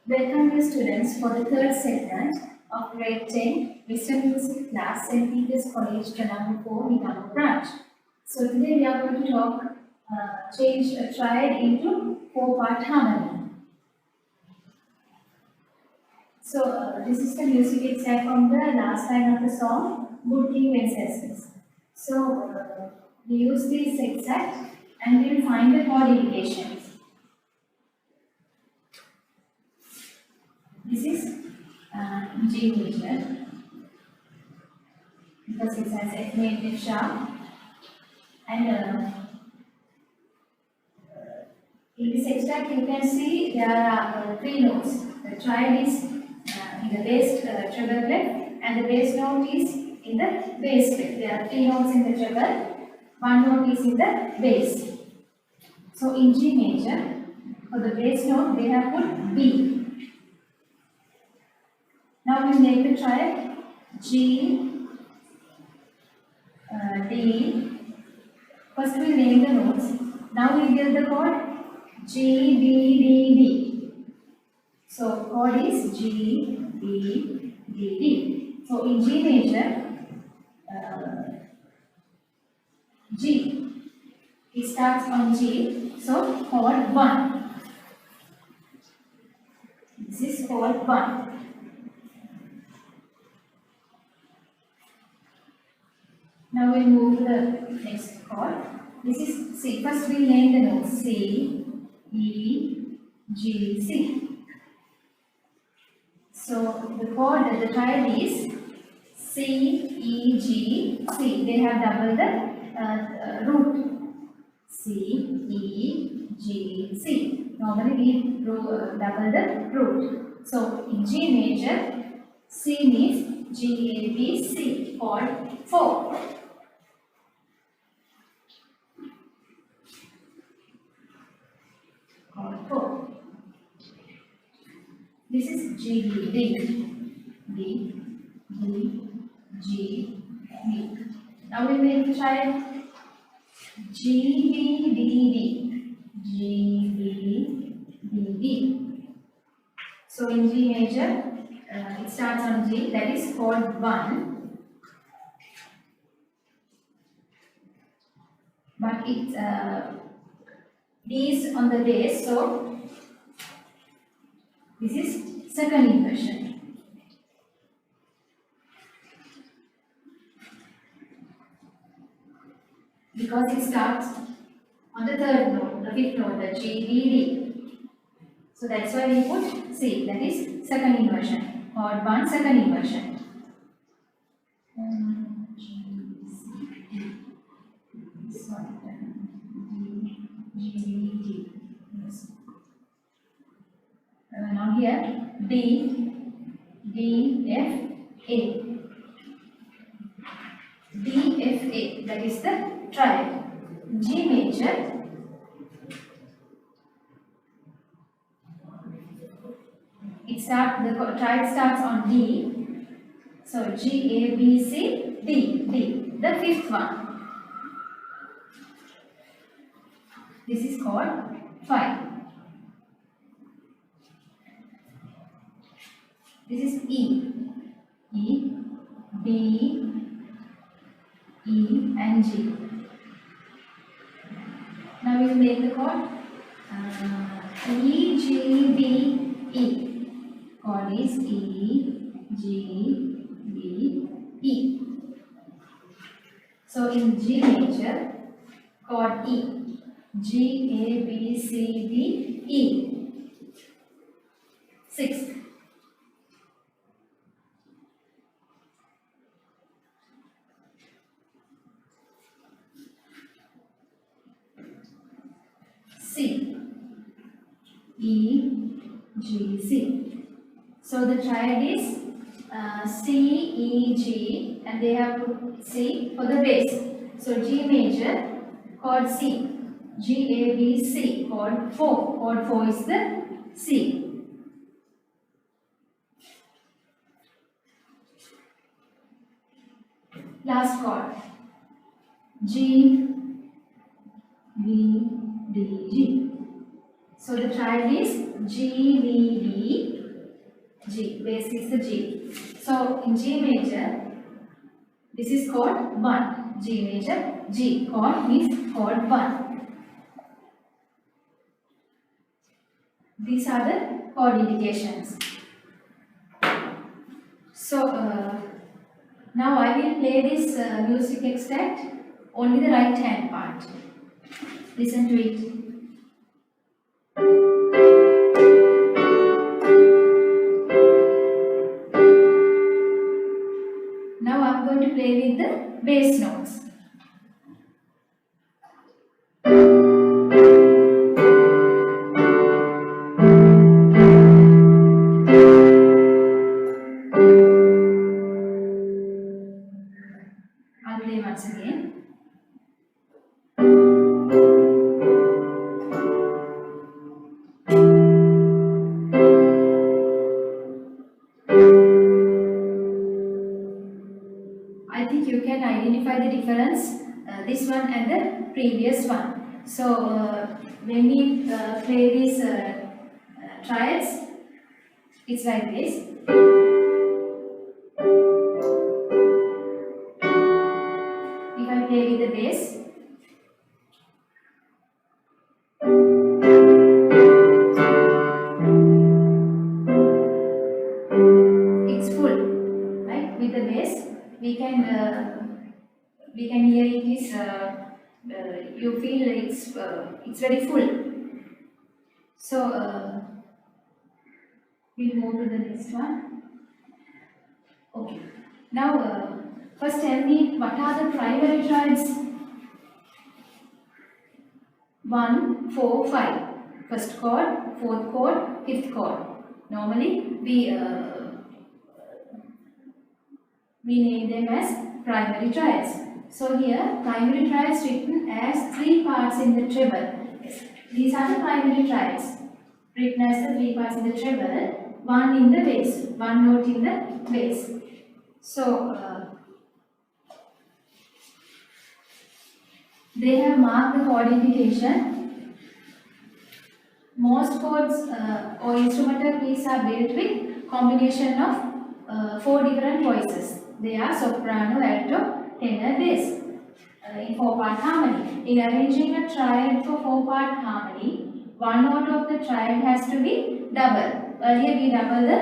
Welcome you students for the third segment of grade 10 Mr. Music class St. Peter's College Tranam 4 Nidamur branch. So today we are going to talk, change a triad into 4-part harmony. So this is the music extract from the last line of the song Good King Wenceslas. So we use this extract and we will find the chord indications. This is G major because it has F major sharp, and in this extract you can see there are three notes. The triad is in the bass treble clef and the bass note is in the bass clef. There are three notes in the treble, one note is in the bass. So in G major, for the bass note they have put B. Now we make the triad G, D. First we name the notes. Now we get the chord G, B, D, D. So chord is G, B, D, D. So in G major, G, it starts on G. So chord 1. This is chord 1. Now we move to the next chord. This is C. First we name the notes C, E, G, C. So the chord, the triad is C, E, G, C. They have double the root. C, E, G, C. Normally we double the root. So in G major, C means G, A, B, C. Chord 4. Chord 4. This is G, D, D, D, G, D. Now we will try G, B, D, D, G, B, D, D. So in G major, it starts on G, that is chord 1. But it D is on the bass, so this is second inversion. Because it starts on the third note, the fifth note, the G, D, D. So that's why we put C, that is second inversion. Chord 1, second inversion. G, C, D. Sorry, D, G, D. Yes. Now here D, D, F, A. D, F, A. That is the triad. G major. The triad starts on D. So G, A, B, C, D, D. The fifth one. This is called 5. This is E. E, B, E and G. Now we will make the chord E, G, B, E. Chord is E, G, B, E. So in G major, chord E. G, A, B, C, D, E. 6th. C, E, G, C. So the triad is C, E, G, and they have put C for the bass. So G major, chord C. G, A, B, C, chord 4. Chord 4 is the C. Last chord. G, B, D, G. So the triad is G, B, D, G. Bass is the G. So in G major, this is chord 1. G major, G. Chord is chord 1. These are the chord indications. So now I will play this music extract only the right hand part. Listen to it. Now I am going to play with the bass notes. I'll play once again. I think you can identify the difference, this one and the previous one. So when we play these triads, it's like this. If I play with the bass, it's full, right? With the bass, we can hear it is you feel it's very full. So we'll move to the next one. Okay. Now first tell me what are the primary triads? 1, 4, 5. First chord, fourth chord, fifth chord. Normally we name them as primary triads. So here primary triads written as 3 parts in the treble. Yes. These are the primary triads written as the 3 parts in the treble, 1 in the bass, 1 note in the bass. So they have marked the chord indication. Most chords or instrumental pieces are built with combination of 4 different voices. They are soprano, alto, tenor, bass in 4-part harmony. In arranging a triad for 4-part harmony, one note of the triad has to be double. Earlier we double the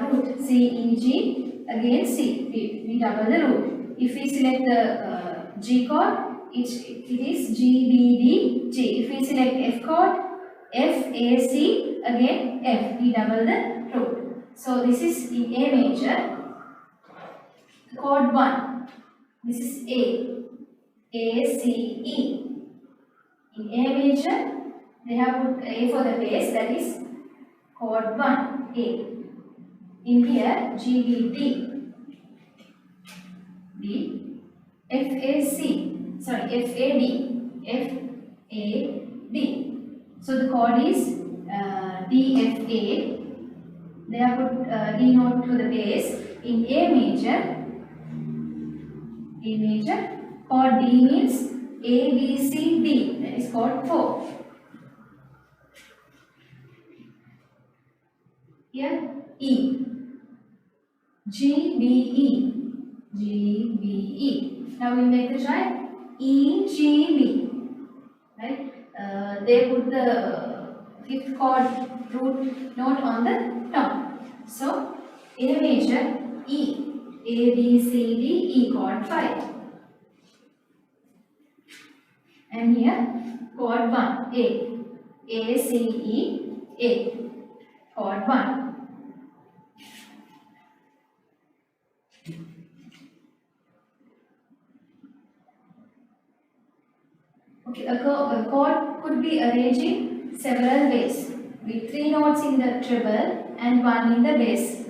root C, E, G, again C. We double the root. If we select the G chord, it is G, B, D, G. If we select F chord, F, A, C, again F. We double the root. So this is in A major. Chord 1. This is A. A, C, E. In A major, they have put A for the bass, that is chord 1, A. In here, G, B, D. D. F, A, C. Sorry, F, A, D. F, A, D. So the chord is D, F, A. They have put D note to the bass. In A major, chord D means A, B, C, D. That is chord 4. Here E. G, B, E. G, B, E. Now we make the triad E, G, B. Right? They put the 5th chord root note on the top. So A major E. A, B, C, D, E chord 5. And here chord 1, A. A, C, E, A. Chord 1. Okay, a chord could be arranged in several ways, with 3 notes in the treble and 1 in the bass,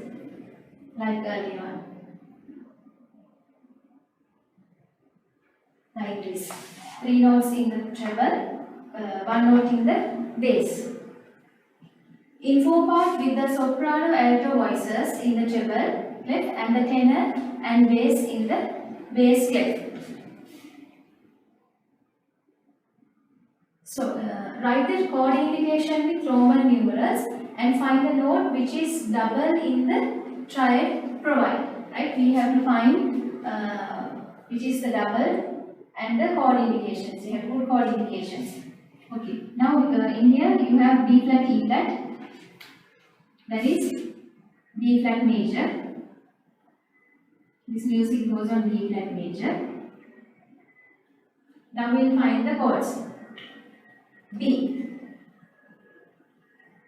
like earlier. Like this. 3 notes in the treble, 1 note in the bass. In 4-part with the soprano, alto voices in the treble clef and the tenor and bass in the bass clef. So write the chord indication with Roman numerals and find the note which is double in the triad provided. Right? We have to find which is the double and the chord indications. You have to put chord indications. Okay. Now in here you have B flat, E flat. That is B flat major. This music goes on B flat major. Now we will find the chords. B,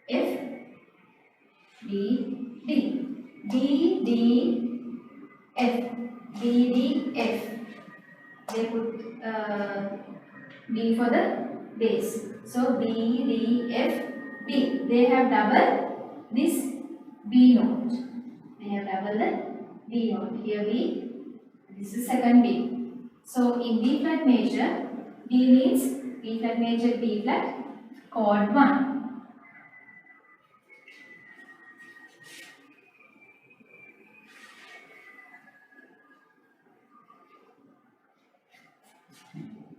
F, D, D, D, D, F, D, D, F. They put B for the bass. So B, D, F, D. They have double this B note. They have double the B note. Here B, this is second B. So in B flat major, B means B flat major, B flat, chord 1.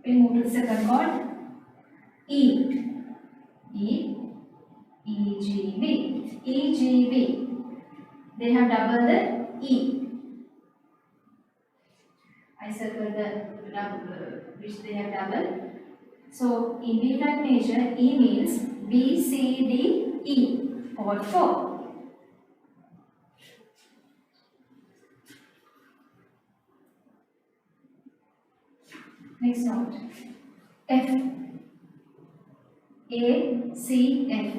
We move to the second chord, E, E, E, G, B, E, G, B. They have double the E. I circle the double, which they have double. So in B flat major, E means B, C, D, E, chord 4. Next note, F, A, C, F,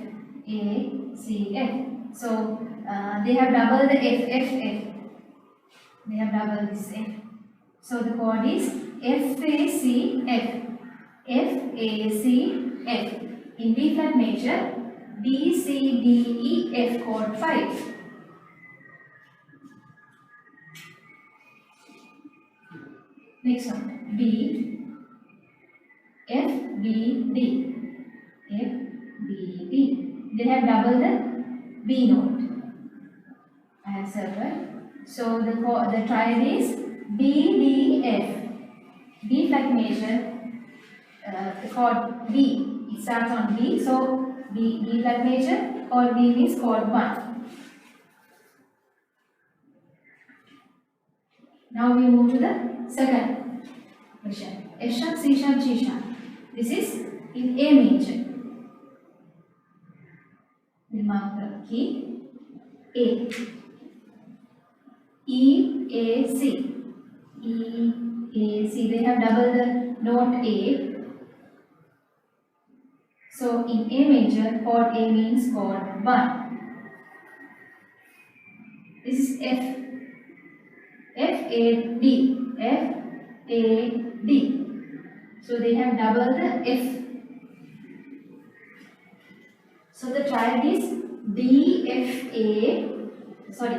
A, C, F. So they have double the F, F, F. They have double this F. So the chord is F, A, C, F, F, A, C, F. In B flat major, B, C, D, E, F, chord 5. Next one, B, F, B, D, F, B, D. They have double the B note. I have circled. So the triad is B, D, F. B flat major, the chord B. It starts on B, so B flat major, chord B means chord 1. Now we move to the second question. F sharp, C sharp, G sharp. This is in A major. We mark the key A. E, A, C. E, A, C. They have double the note A. So in A major, chord A means chord 1. This is F. F, A, D. F, A, D. So they have double the F. So the triad is D, F, A. Sorry.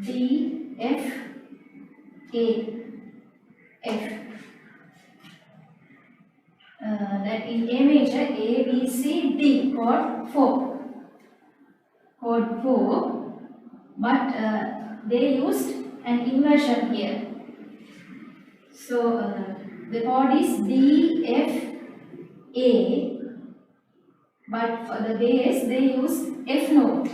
D, F, A, F. That in A major, A, B, C, D, chord 4. Chord 4, but they used an inversion here. So the chord is D, F, A, but for the bass they use F note.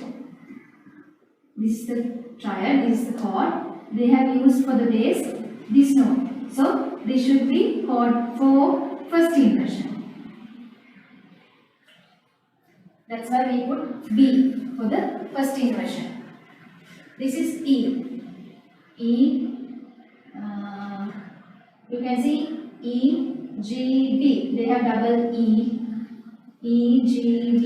This is the triad, this is the chord. They have used for the bass this note. So this should be chord 4, first inversion. That's why we put B for the first inversion. This is E. E. You can see E, G, D. They have double E. E, G, D,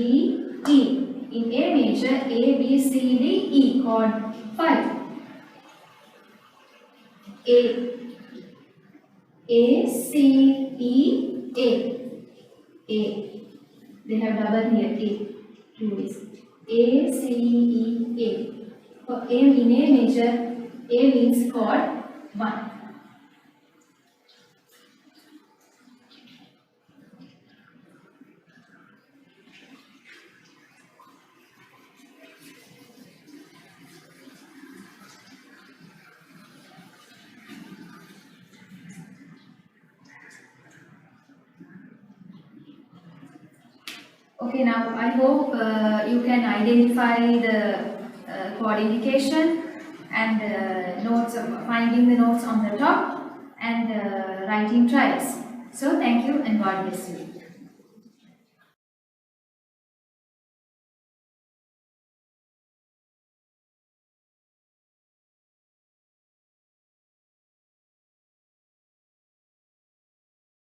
E. In A major, A, B, C, D, E. Chord 5. A, C, E, A. They have double here, A. Two ways. A, C, E, A. For A in A major, A means chord 1. Okay, now I hope you can identify the chord indication and notes, finding the notes on the top and writing trials. So thank you and God bless you.